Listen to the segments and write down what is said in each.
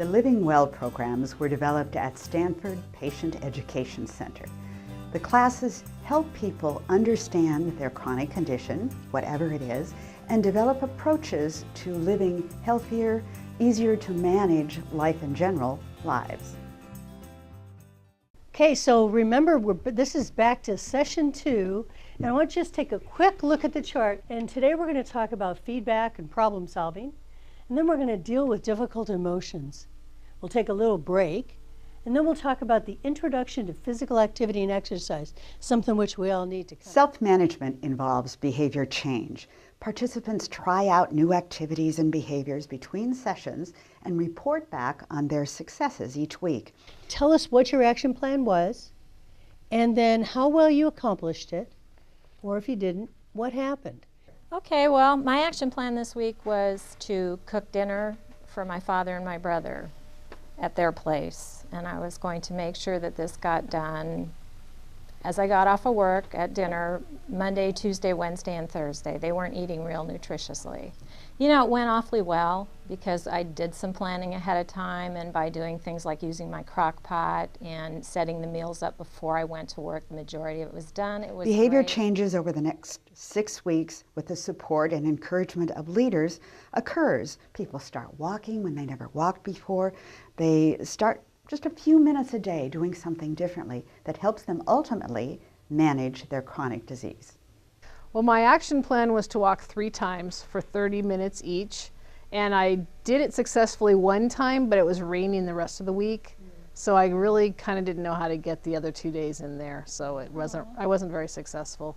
The Living Well programs were developed at Stanford Patient Education Center. The classes help people understand their chronic condition, whatever it is, and develop approaches to living healthier, easier to manage life in general lives. Okay, so remember, this is back to session 2, and I want you to just take a quick look at the chart. And today we're going to talk about feedback and problem solving, and then we're going to deal with difficult emotions. We'll take a little break, and then we'll talk about the introduction to physical activity and exercise, something which we all need to cover. Self-management involves behavior change. Participants try out new activities and behaviors between sessions and report back on their successes each week. Tell us what your action plan was, and then how well you accomplished it, or if you didn't, what happened. Okay, well, my action plan this week was to cook dinner for my father and my brother at their place, and I was going to make sure that this got done as I got off of work at dinner Monday, Tuesday, Wednesday, and Thursday. They weren't eating real nutritiously. You know, it went awfully well because I did some planning ahead of time, and by doing things like using my crock pot and setting the meals up before I went to work, the majority of it was done. It was Behavior great. changes over the next 6 weeks with the support and encouragement of leaders occurs. People start walking when they never walked before. They start just a few minutes a day doing something differently that helps them ultimately manage their chronic disease. Well, my action plan was to walk 3 times for 30 minutes each, and I did it successfully one time, but it was raining the rest of the week, so I really kind of didn't know how to get the other 2 days in there, so I wasn't very successful.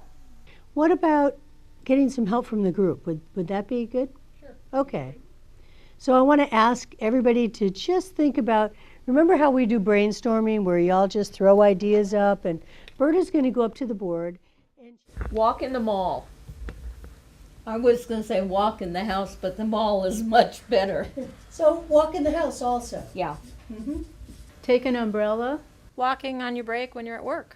What about getting some help from the group? Would that be good? Sure. Okay. So I want to ask everybody to just think about, remember how we do brainstorming where y'all just throw ideas up, and Berta's going to go up to the board. And walk in the mall. I was going to say walk in the house, but the mall is much better. so walk in the house also. Yeah. Take an umbrella. Walking on your break when you're at work.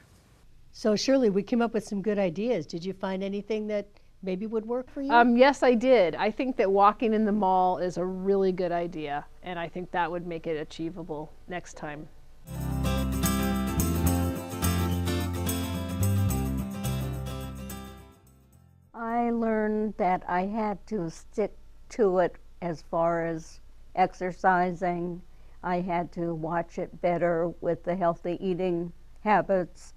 So Shirley, we came up with some good ideas. Did you find anything that maybe would work for you? Yes, I did. I think that walking in the mall is a really good idea, and I think that would make it achievable next time. I learned that I had to stick to it as far as exercising. I had to watch it better with the healthy eating habits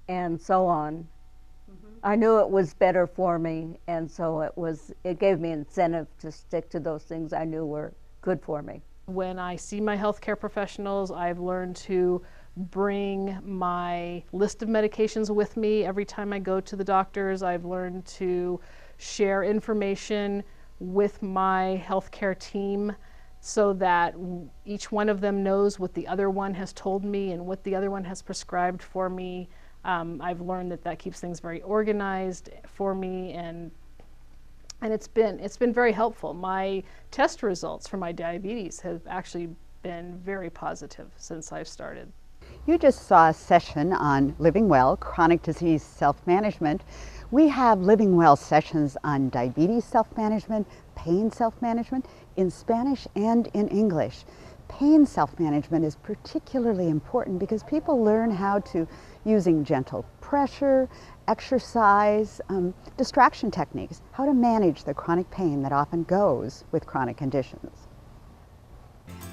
and so on. I knew it was better for me, and so it gave me incentive to stick to those things I knew were good for me. When I see my healthcare professionals, I've learned to bring my list of medications with me every time I go to the doctors. I've learned to share information with my healthcare team so that each one of them knows what the other one has told me and what the other one has prescribed for me. I've learned that keeps things very organized for me, and it's been very helpful. My test results for my diabetes have actually been very positive since I've started. You just saw a session on Living Well, chronic disease self-management. We have Living Well sessions on diabetes self-management, pain self-management, in Spanish and in English. Pain self-management is particularly important because people learn how to, using gentle pressure, exercise, distraction techniques, how to manage the chronic pain that often goes with chronic conditions.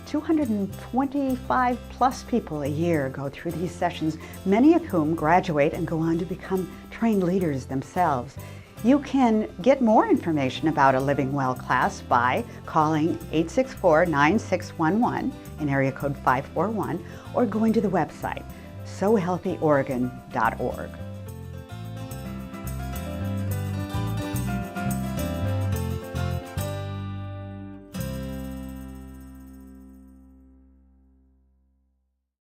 225 plus people a year go through these sessions, many of whom graduate and go on to become trained leaders themselves. You can get more information about a Living Well class by calling 864-9611 in area code 541 or going to the website sohealthyoregon.org.